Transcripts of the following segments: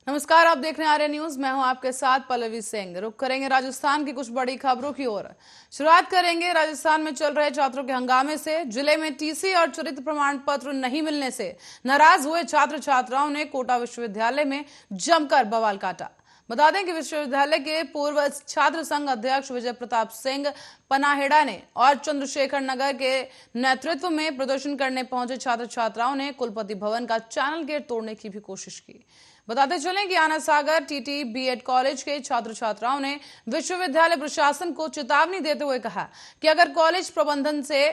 नमस्कार, आप देख रहे हैं आर्य न्यूज। मैं हूं आपके साथ पल्लवी सिंह। रुक करेंगे राजस्थान की कुछ बड़ी खबरों की ओर। शुरुआत करेंगे राजस्थान में चल रहे छात्रों के हंगामे से। जिले में टीसी और चरित्र प्रमाण पत्र नहीं मिलने से नाराज हुए छात्र छात्राओं ने कोटा विश्वविद्यालय में जमकर बवाल काटा। बता दें कि विश्वविद्यालय के पूर्व छात्र संघ अध्यक्ष विजय प्रताप सिंह पनाहेड़ा ने और चंद्रशेखर नगर के नेतृत्व में प्रदर्शन करने पहुंचे छात्र छात्राओं ने कुलपति भवन का चैनल गेट तोड़ने की भी कोशिश की। बताते चलें कि आना सागर टीटी बीएड कॉलेज के छात्र छात्राओं ने विश्वविद्यालय प्रशासन को चेतावनी देते हुए कहा कि अगर कॉलेज प्रबंधन से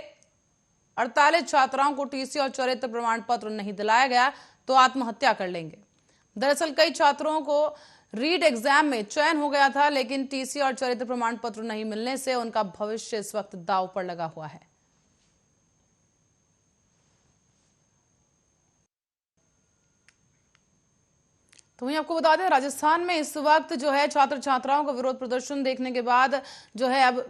48 छात्राओं को टीसी और चरित्र प्रमाण पत्र नहीं दिलाया गया तो आत्महत्या कर लेंगे। दरअसल कई छात्रों को रीड एग्जाम में चयन हो गया था, लेकिन टीसी और चरित्र प्रमाण पत्र नहीं मिलने से उनका भविष्य इस वक्त दांव पर लगा हुआ है। तो वहीं आपको बता दें, राजस्थान में इस वक्त जो है छात्र छात्राओं का विरोध प्रदर्शन देखने के बाद जो है अब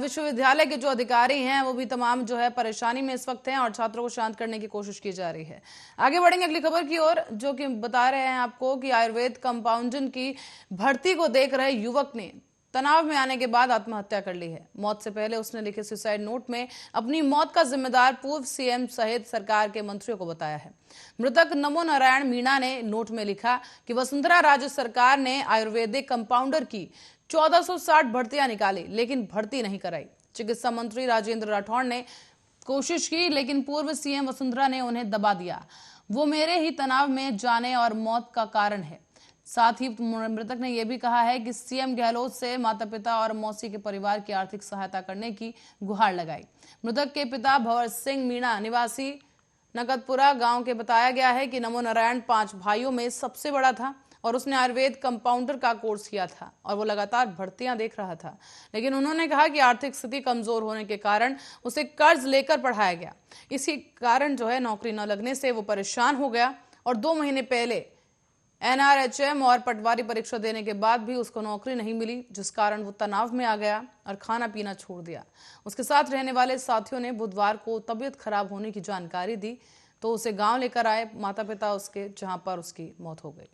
विश्वविद्यालय के जो अधिकारी हैं वो भी तमाम जो है परेशानी में इस वक्त हैं और छात्रों को शांत करने की कोशिश की जा रही है। आगे बढ़ेंगे अगली खबर की ओर, जो कि बता रहे हैं आपको कि आयुर्वेद कंपाउंडर की भर्ती को देख रहे युवक ने तनाव में आने के बाद आत्महत्या कर ली है। मौत से पहले उसने लिखे सुसाइड नोट में अपनी मौत का जिम्मेदार पूर्व सीएम सहित सरकार के मंत्रियों को बताया है। मृतक नमो नारायण मीणा ने नोट में लिखा कि वसुंधरा राज्य सरकार ने आयुर्वेदिक कंपाउंडर की 1460 भर्तियां निकाली, लेकिन भर्ती नहीं कराई। चिकित्सा मंत्री राजेंद्र राठौड़ ने कोशिश की, लेकिन पूर्व सीएम वसुंधरा ने उन्हें दबा दिया। वो मेरे ही तनाव में जाने और मौत का कारण है। साथ ही मृतक ने यह भी कहा है कि सीएम गहलोत से माता पिता और मौसी के परिवार की आर्थिक सहायता करने की गुहार लगाई। मृतक के पिता भंवर सिंह मीणा निवासी नकदपुरा गांव के बताया गया है कि नमो नारायण 5 भाइयों में सबसे बड़ा था और उसने आयुर्वेद कंपाउंडर का कोर्स किया था और वो लगातार भर्तियां देख रहा था। लेकिन उन्होंने कहा कि आर्थिक स्थिति कमजोर होने के कारण उसे कर्ज लेकर पढ़ाया गया। इसी कारण जो है नौकरी न लगने से वो परेशान हो गया और 2 महीने पहले एनआरएचएम और पटवारी परीक्षा देने के बाद भी उसको नौकरी नहीं मिली, जिस कारण वो तनाव में आ गया और खाना पीना छोड़ दिया। उसके साथ रहने वाले साथियों ने बुधवार को तबीयत खराब होने की जानकारी दी तो उसे गांव लेकर आए माता पिता उसके, जहां पर उसकी मौत हो गई।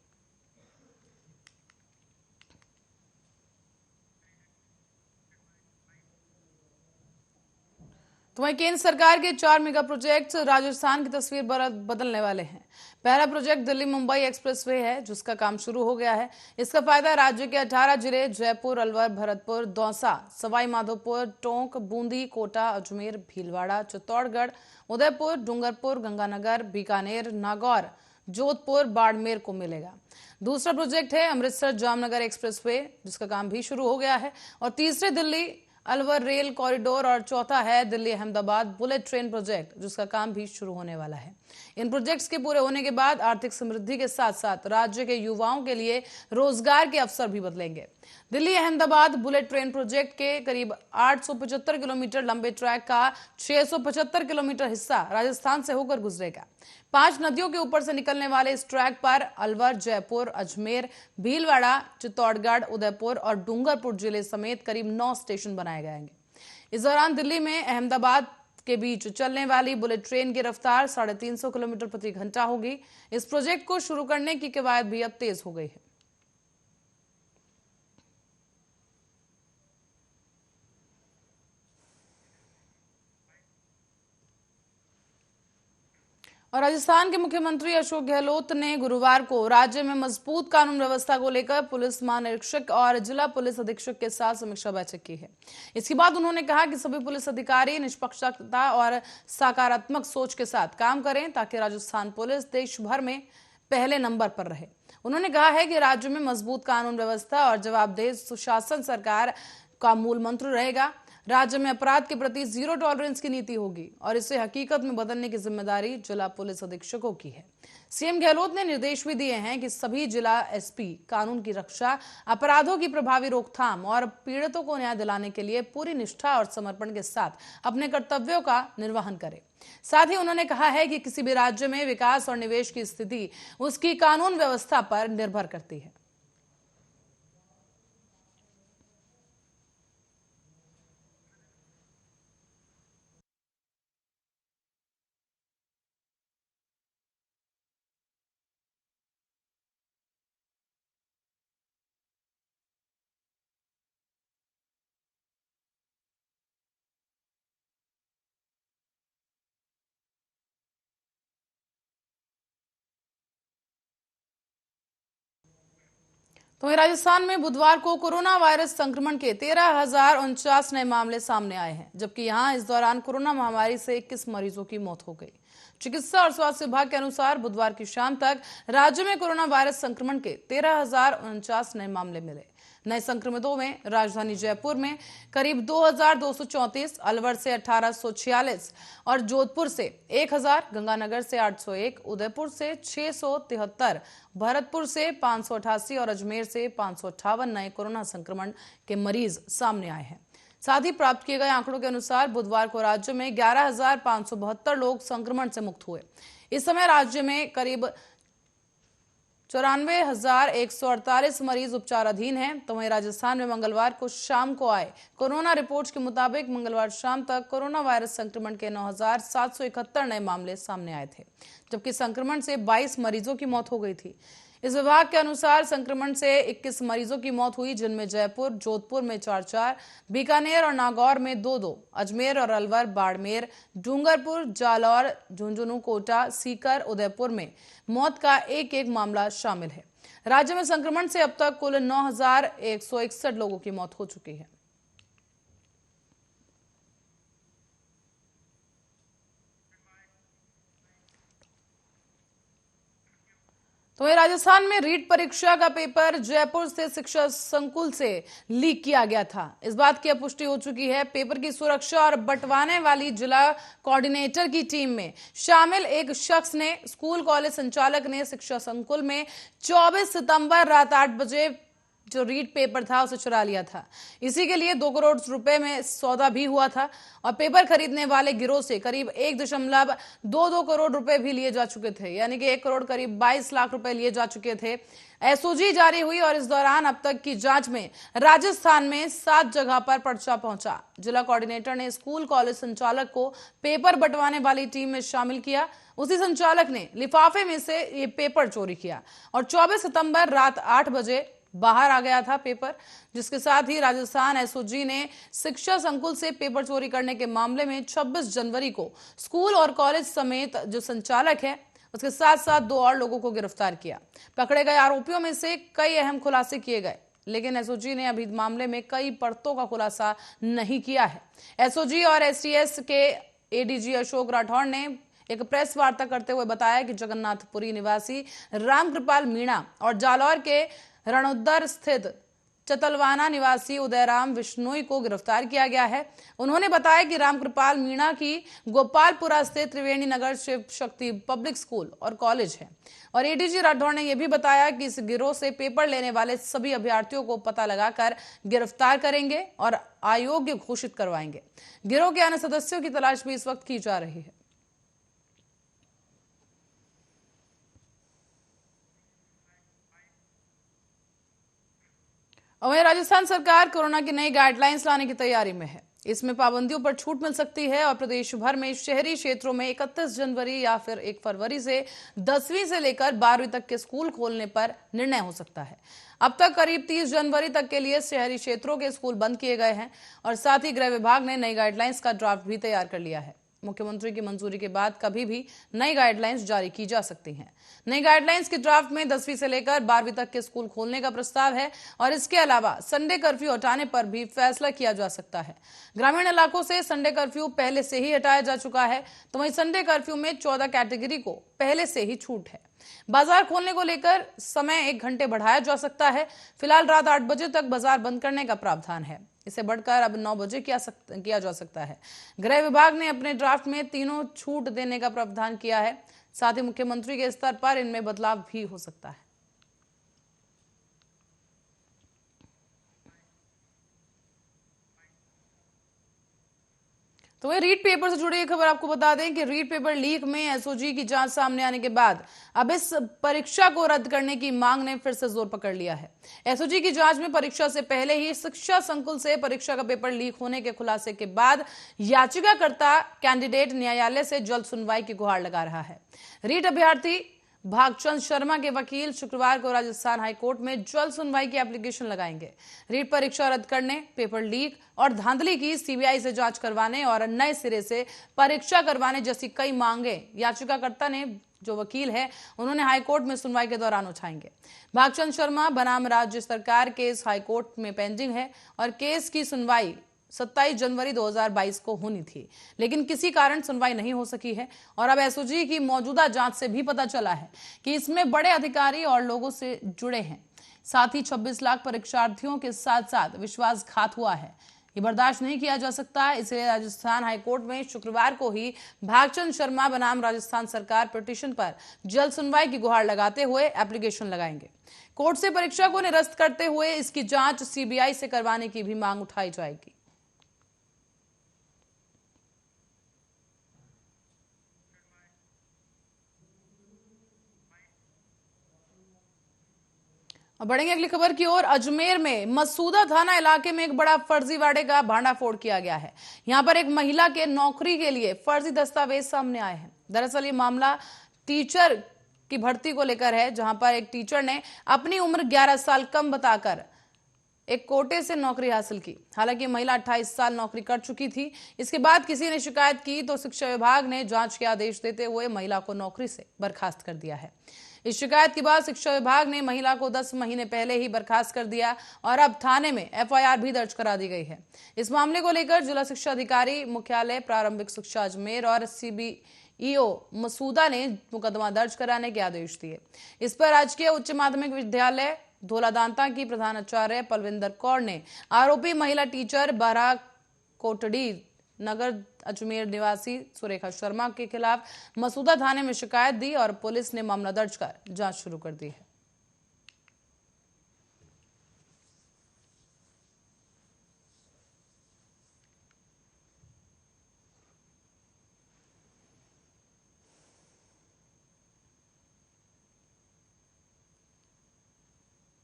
तो वहीं केंद्र सरकार के 4 मेगा प्रोजेक्ट राजस्थान की तस्वीर बदलने वाले हैं। पहला प्रोजेक्ट दिल्ली मुंबई एक्सप्रेसवे है, जिसका काम शुरू हो गया है। इसका फायदा राज्य के 18 जिले जयपुर, अलवर, भरतपुर, दौसा, सवाई माधोपुर, टोंक, बूंदी, कोटा, अजमेर, भीलवाड़ा, चित्तौड़गढ़, उदयपुर, डूंगरपुर, गंगानगर, बीकानेर, नागौर, जोधपुर, बाड़मेर को मिलेगा। दूसरा प्रोजेक्ट है अमृतसर जामनगर एक्सप्रेसवे, जिसका काम भी शुरू हो गया है। और तीसरे दिल्ली अलवर रेल कॉरिडोर और चौथा है Delhi Ahmedabad bullet train project, जिसका काम भी शुरू होने वाला है। इन प्रोजेक्ट्स के पूरे होने के बाद आर्थिक समृद्धि के साथ साथ राज्य के युवाओं के लिए रोजगार के अवसर भी बदलेंगे। Delhi Ahmedabad bullet train project के करीब 875 किलोमीटर लंबे ट्रैक का 675 किलोमीटर हिस्सा राजस्थान से होकर गुजरेगा। 5 नदियों के ऊपर से निकलने वाले इस ट्रैक पर अलवर, जयपुर, अजमेर, भीलवाड़ा, चित्तौड़गढ़, उदयपुर और डूंगरपुर जिले समेत करीब 9 स्टेशन बनाए जाएंगे। इस दौरान दिल्ली में अहमदाबाद के बीच चलने वाली बुलेट ट्रेन की रफ्तार 350 किलोमीटर प्रति घंटा होगी। इस प्रोजेक्ट को शुरू करने की कवायद भी अब तेज हो गई है। और राजस्थान के मुख्यमंत्री अशोक गहलोत ने गुरुवार को राज्य में मजबूत कानून व्यवस्था को लेकर पुलिस महानिरीक्षक और जिला पुलिस अधीक्षक के साथ समीक्षा बैठक की है। इसके बाद उन्होंने कहा कि सभी पुलिस अधिकारी निष्पक्षता और सकारात्मक सोच के साथ काम करें ताकि राजस्थान पुलिस देश भर में पहले नंबर पर रहे। उन्होंने कहा है कि राज्य में मजबूत कानून व्यवस्था और जवाबदेह सुशासन सरकार का मूल मंत्र रहेगा। राज्य में अपराध के प्रति जीरो टॉलरेंस की नीति होगी और इसे हकीकत में बदलने की जिम्मेदारी जिला पुलिस अधीक्षकों की है। सीएम गहलोत ने निर्देश भी दिए हैं कि सभी जिला एसपी कानून की रक्षा, अपराधों की प्रभावी रोकथाम और पीड़ितों को न्याय दिलाने के लिए पूरी निष्ठा और समर्पण के साथ अपने कर्तव्यों का निर्वहन करें। साथ ही उन्होंने कहा है कि किसी भी राज्य में विकास और निवेश की स्थिति उसकी कानून व्यवस्था पर निर्भर करती है। तो वहीं राजस्थान में बुधवार को कोरोना वायरस संक्रमण के 13,049 नए मामले सामने आए हैं, जबकि यहां इस दौरान कोरोना महामारी से 21 मरीजों की मौत हो गई। चिकित्सा और स्वास्थ्य विभाग के अनुसार बुधवार की शाम तक राज्य में कोरोना वायरस संक्रमण के 13,049 नए मामले मिले। नए संक्रमितों में राजधानी जयपुर में करीब 2,234, अलवर से 1,846 और जोधपुर से 1,000, गंगानगर से 801, उदयपुर से 673, भरतपुर से 588 और अजमेर से 558 नए कोरोना संक्रमण के मरीज सामने आए हैं। साथ ही प्राप्त किए गए आंकड़ों के अनुसार बुधवार को राज्य में 11,572 लोग संक्रमण से मुक्त हुए। इस समय राज्य में करीब 94,148 मरीज उपचाराधीन हैं। तो वहीं राजस्थान में मंगलवार को शाम को आए कोरोना रिपोर्ट्स के मुताबिक मंगलवार शाम तक कोरोना वायरस संक्रमण के 9,771 नए मामले सामने आए थे, जबकि संक्रमण से 22 मरीजों की मौत हो गई थी। इस विभाग के अनुसार संक्रमण से 21 मरीजों की मौत हुई, जिनमें जयपुर, जोधपुर में 4-4, बीकानेर और नागौर में 2-2, अजमेर और अलवर, बाड़मेर, डूंगरपुर, जालौर, झुंझुनू, कोटा, सीकर, उदयपुर में मौत का 1-1 मामला शामिल है। राज्य में संक्रमण से अब तक कुल 9,161 लोगों की मौत हो चुकी है। तो वहीं राजस्थान में रीट परीक्षा का पेपर जयपुर स्थित शिक्षा संकुल से लीक किया गया था। इस बात की पुष्टि हो चुकी है। पेपर की सुरक्षा और बंटवाने वाली जिला कोऑर्डिनेटर की टीम में शामिल एक शख्स ने स्कूल कॉलेज संचालक ने शिक्षा संकुल में 24 सितंबर रात 8 बजे जो रीट पेपर था उसे चुरा लिया था। इसी के लिए 2 करोड़ रुपए में सौदा भी हुआ था और पेपर खरीदने वाले गिरोह से करीब 1.22 करोड़ रुपए भी लिए जा चुके थे, यानी कि 1 करोड़ करीब 22 लाख रुपए लिए जा चुके थे। एसओजी जारी हुई और इस दौरान अब तक की जांच में राजस्थान में 7 जगह पर पर्चा पहुंचा। जिला कोऑर्डिनेटर ने स्कूल कॉलेज संचालक को पेपर बंटवाने वाली टीम में शामिल किया। उसी संचालक ने लिफाफे में से ये पेपर चोरी किया और 24 सितंबर रात 8 बजे बाहर आ गया था पेपर, जिसके साथ ही राजस्थान एसओजी ने शिक्षा संकुल से पेपर चोरी करने के मामले में 26 जनवरी को स्कूल और कॉलेज समेत जो संचालक है उसके साथ साथ 2 और लोगों को गिरफ्तार किया। पकड़े गए आरोपियों में से कई अहम खुलासे किए गए, लेकिन एसओजी ने अभी मामले में कई परतों का खुलासा नहीं किया है। एसओजी और एसटीएस के एडीजी अशोक राठौड़ ने एक प्रेस वार्ता करते हुए बताया कि जगन्नाथपुरी निवासी रामकृपाल मीणा और जालौर के रणोदर स्थित चतलवाना निवासी उदयराम विश्नोई को गिरफ्तार किया गया है। उन्होंने बताया कि रामकृपाल मीणा की गोपालपुरा स्थित त्रिवेणी नगर शिव शक्ति पब्लिक स्कूल और कॉलेज है और एडीजी राठौड़ ने यह भी बताया कि इस गिरोह से पेपर लेने वाले सभी अभ्यर्थियों को पता लगाकर गिरफ्तार करेंगे और अयोग्य घोषित करवाएंगे। गिरोह के अन्य सदस्यों की तलाश भी इस वक्त की जा रही है। वहीं राजस्थान सरकार कोरोना की नई गाइडलाइंस लाने की तैयारी में है। इसमें पाबंदियों पर छूट मिल सकती है और प्रदेश भर में शहरी क्षेत्रों में 31 जनवरी या फिर 1 फरवरी से 10वीं से लेकर 12वीं तक के स्कूल खोलने पर निर्णय हो सकता है। अब तक करीब 30 जनवरी तक के लिए शहरी क्षेत्रों के स्कूल बंद किए गए हैं और साथ ही गृह विभाग ने नई गाइडलाइंस का ड्राफ्ट भी तैयार कर लिया है। मुख्यमंत्री की मंजूरी के बाद कभी भी नई गाइडलाइंस जारी की जा सकती हैं। नई गाइडलाइंस के ड्राफ्ट में 10वीं से लेकर 12वीं तक के स्कूल खोलने का प्रस्ताव है और इसके अलावा संडे कर्फ्यू हटाने पर भी फैसला किया जा सकता है। ग्रामीण इलाकों से संडे कर्फ्यू पहले से ही हटाया जा चुका है, तो वहीं संडे कर्फ्यू में 14 कैटेगरी को पहले से ही छूट है। बाजार खोलने को लेकर समय 1 घंटे बढ़ाया जा सकता है। फिलहाल रात 8 बजे तक बाजार बंद करने का प्रावधान है, इसे बढ़कर अब 9 बजे किया जा सकता है। गृह विभाग ने अपने ड्राफ्ट में तीनों छूट देने का प्रावधान किया है। साथ ही मुख्यमंत्री के स्तर पर इनमें बदलाव भी हो सकता है। तो वही रीट पेपर से जुड़ी खबर आपको बता दें कि रीट पेपर लीक में एसओजी की जांच सामने आने के बाद अब इस परीक्षा को रद्द करने की मांग ने फिर से जोर पकड़ लिया है। एसओजी की जांच में परीक्षा से पहले ही शिक्षा संकुल से परीक्षा का पेपर लीक होने के खुलासे के बाद याचिकाकर्ता कैंडिडेट न्यायालय से जल्द सुनवाई की गुहार लगा रहा है। रीट अभ्यर्थी भागचंद शर्मा के वकील शुक्रवार को राजस्थान हाईकोर्ट में जल्द सुनवाई की एप्लीकेशन लगाएंगे। रीट परीक्षा रद्द करने, पेपर लीक और धांधली की सीबीआई से जांच करवाने और नए सिरे से परीक्षा करवाने जैसी कई मांगे याचिकाकर्ता ने जो वकील है उन्होंने हाईकोर्ट में सुनवाई के दौरान उठाएंगे। भागचंद शर्मा बनाम राज्य सरकार केस हाईकोर्ट में पेंडिंग है और केस की सुनवाई 27 जनवरी 2022 को होनी थी, लेकिन किसी कारण सुनवाई नहीं हो सकी है। और अब एसओजी की मौजूदा जांच से भी पता चला है कि इसमें बड़े अधिकारी और लोगों से जुड़े हैं। साथ ही 26 लाख परीक्षार्थियों के साथ साथ विश्वासघात हुआ है। ये बर्दाश्त नहीं किया जा सकता है, इसलिए राजस्थान हाईकोर्ट में शुक्रवार को ही भागचंद शर्मा बनाम राजस्थान सरकार पिटीशन पर जल्द सुनवाई की गुहार लगाते हुए एप्लीकेशन लगाएंगे। कोर्ट से परीक्षा को निरस्त करते हुए इसकी जांच सीबीआई से करवाने की भी मांग उठाई जाएगी। अब बढ़ेंगे अगली खबर की ओर। अजमेर में मसूदा थाना इलाके में एक बड़ा फर्जीवाड़े का भांडाफोड़ किया गया है। यहां पर एक महिला के नौकरी के लिए फर्जी दस्तावेज सामने आए हैं। दरअसल ये मामला टीचर की भर्ती को लेकर है, जहां पर एक टीचर ने अपनी उम्र 11 साल कम बताकर एक कोटे से नौकरी हासिल की। हालांकि महिला 28 साल नौकरी कर चुकी थी। इसके बाद किसी ने शिकायत की तो शिक्षा विभाग ने जांच के आदेश देते हुए महिला को नौकरी से बर्खास्त कर दिया है। इस शिकायत के बाद शिक्षा विभाग ने महिला को 10 महीने पहले ही बर्खास्त कर दिया और अब थाने में एफआईआर भी दर्ज करा दी गई है। इस मामले को लेकर जिला शिक्षा अधिकारी मुख्यालय प्रारंभिक शिक्षा अजमेर और सीबीईओ मसूदा ने मुकदमा दर्ज कराने के आदेश दिए। इस पर राजकीय उच्च माध्यमिक विद्यालय धोलादांता की प्रधानाचार्य पलविंदर कौर ने आरोपी महिला टीचर बारा कोटड़ी नगर अजमेर निवासी सुरेखा शर्मा के खिलाफ मसूदा थाने में शिकायत दी और पुलिस ने मामला दर्ज कर जांच शुरू कर दी है।